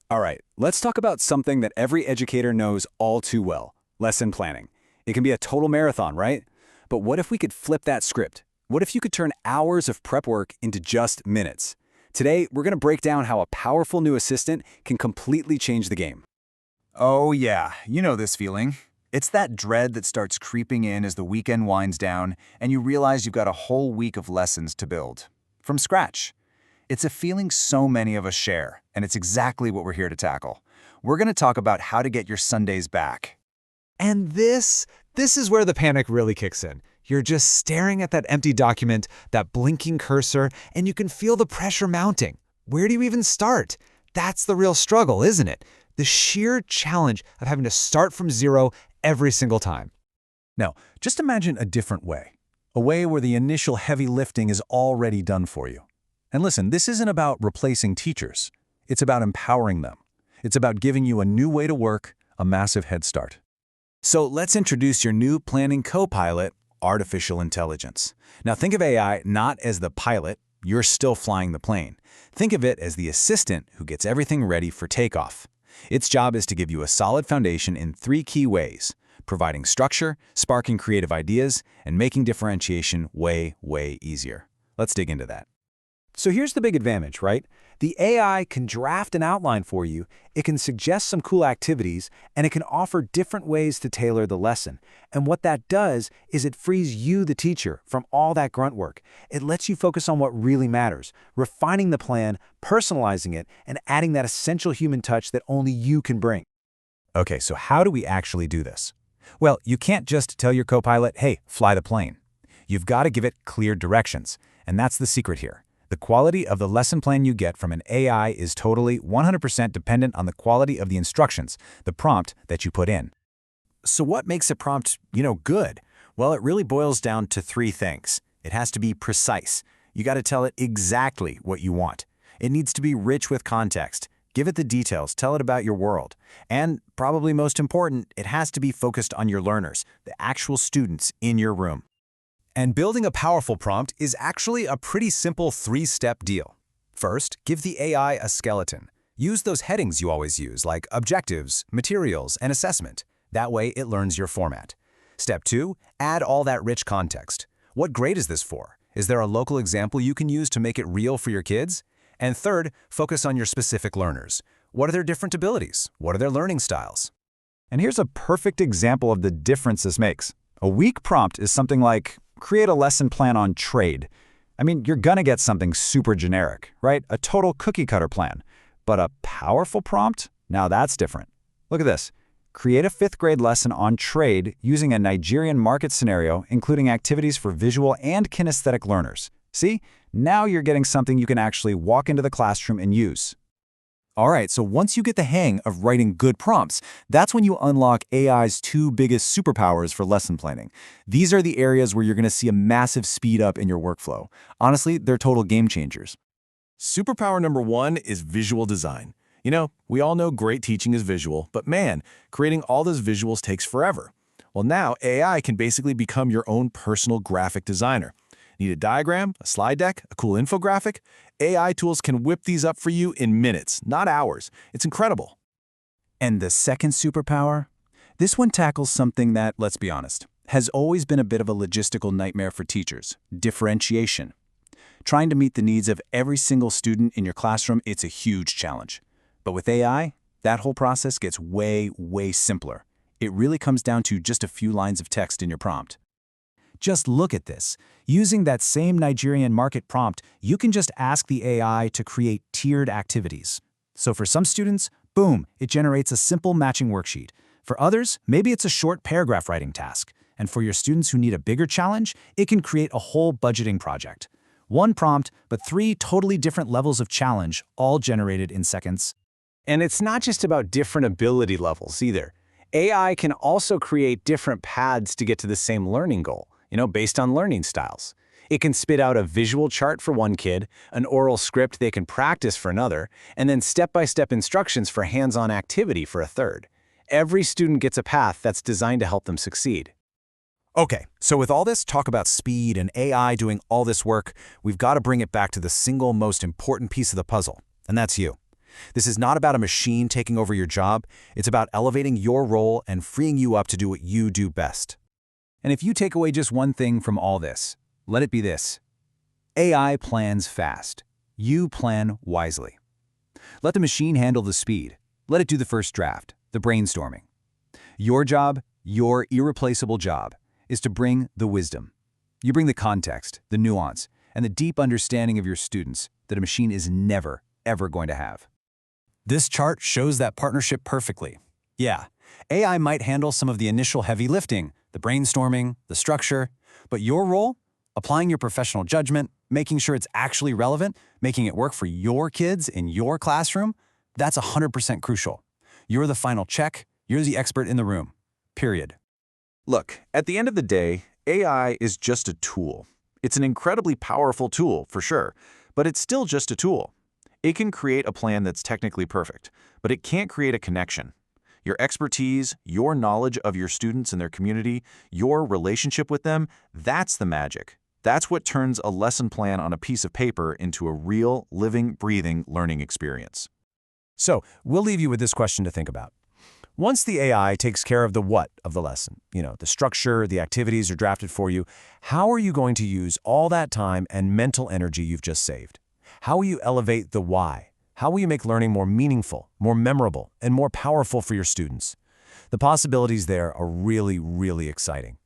All right, let's talk about something that every educator knows all too well, lesson planning. It can be a total marathon, right? But what if we could flip that script? What if you could turn hours of prep work into just minutes? Today, we're going to break down how a powerful new assistant can completely change the game. Oh yeah, you know this feeling. It's that dread that starts creeping in as the weekend winds down and you realize you've got a whole week of lessons to build. From scratch. It's a feeling so many of us share, and it's exactly what we're here to tackle. We're going to talk about how to get your Sundays back. And this is where the panic really kicks in. You're just staring at that empty document, that blinking cursor, and you can feel the pressure mounting. Where do you even start? That's the real struggle, isn't it? The sheer challenge of having to start from zero every single time. Now, just imagine a different way. A way where the initial heavy lifting is already done for you. And listen, this isn't about replacing teachers. It's about empowering them. It's about giving you a new way to work, a massive head start. So let's introduce your new planning co-pilot, artificial intelligence. Now think of AI not as the pilot, you're still flying the plane. Think of it as the assistant who gets everything ready for takeoff. Its job is to give you a solid foundation in 3 key ways: providing structure, sparking creative ideas, and making differentiation way easier. Let's dig into that. So here's the big advantage, right? The AI can draft an outline for you, it can suggest some cool activities, and it can offer different ways to tailor the lesson. And what that does is it frees you, the teacher, from all that grunt work. It lets you focus on what really matters, refining the plan, personalizing it, and adding that essential human touch that only you can bring. Okay, so how do we actually do this? Well, you can't just tell your co-pilot, hey, fly the plane. You've got to give it clear directions, and that's the secret here. The quality of the lesson plan you get from an AI is totally 100% dependent on the quality of the instructions, the prompt that you put in. So what makes a prompt, good? Well, it really boils down to 3 things. It has to be precise. You got to tell it exactly what you want. It needs to be rich with context. Give it the details, tell it about your world. And probably most important, it has to be focused on your learners, the actual students in your room. And building a powerful prompt is actually a pretty simple 3-step deal. First, give the AI a skeleton. Use those headings you always use, like objectives, materials, and assessment. That way, it learns your format. Step 2, add all that rich context. What grade is this for? Is there a local example you can use to make it real for your kids? And third, focus on your specific learners. What are their different abilities? What are their learning styles? And here's a perfect example of the difference this makes. A weak prompt is something like, create a lesson plan on trade. I mean, you're gonna get something super generic, right? A total cookie-cutter plan. But a powerful prompt? Now that's different. Look at this. Create a 5th grade lesson on trade using a Nigerian market scenario, including activities for visual and kinesthetic learners. See? Now you're getting something you can actually walk into the classroom and use. All right, so once you get the hang of writing good prompts, that's when you unlock AI's 2 biggest superpowers for lesson planning. These are the areas where you're going to see a massive speed up in your workflow. Honestly, they're total game changers. Superpower number 1 is visual design. We all know great teaching is visual, but man, creating all those visuals takes forever. Well, now AI can basically become your own personal graphic designer. Need a diagram, a slide deck, a cool infographic? AI tools can whip these up for you in minutes, not hours. It's incredible. And the second superpower? This one tackles something that, let's be honest, has always been a bit of a logistical nightmare for teachers: differentiation. Trying to meet the needs of every single student in your classroom, it's a huge challenge. But with AI, that whole process gets way simpler. It really comes down to just a few lines of text in your prompt. Just look at this. Using that same Nigerian market prompt, you can just ask the AI to create tiered activities. So for some students, boom, it generates a simple matching worksheet. For others, maybe it's a short paragraph writing task. And for your students who need a bigger challenge, it can create a whole budgeting project. One prompt, but 3 totally different levels of challenge, all generated in seconds. And it's not just about different ability levels either. AI can also create different paths to get to the same learning goal, based on learning styles. It can spit out a visual chart for one kid, an oral script they can practice for another, and then step-by-step instructions for hands-on activity for a third. Every student gets a path that's designed to help them succeed. Okay, so with all this talk about speed and AI doing all this work, we've got to bring it back to the single most important piece of the puzzle, and that's you. This is not about a machine taking over your job. It's about elevating your role and freeing you up to do what you do best. And if you take away just one thing from all this, let it be this. AI plans fast. You plan wisely. Let the machine handle the speed. Let it do the first draft, the brainstorming. Your job, your irreplaceable job, is to bring the wisdom. You bring the context, the nuance, and the deep understanding of your students that a machine is never, ever going to have. This chart shows that partnership perfectly. Yeah, AI might handle some of the initial heavy lifting, the brainstorming, the structure, but your role, applying your professional judgment, making sure it's actually relevant, making it work for your kids in your classroom, that's 100% crucial. You're the final check, you're the expert in the room. Period. Look, at the end of the day, AI is just a tool. It's an incredibly powerful tool, for sure, but it's still just a tool. It can create a plan that's technically perfect, but it can't create a connection. Your expertise, your knowledge of your students and their community, your relationship with them, that's the magic. That's what turns a lesson plan on a piece of paper into a real, living, breathing learning experience. So, we'll leave you with this question to think about. Once the AI takes care of the what of the lesson, the structure, the activities are drafted for you, how are you going to use all that time and mental energy you've just saved? How will you elevate the why? How will you make learning more meaningful, more memorable, and more powerful for your students? The possibilities there are really, really exciting.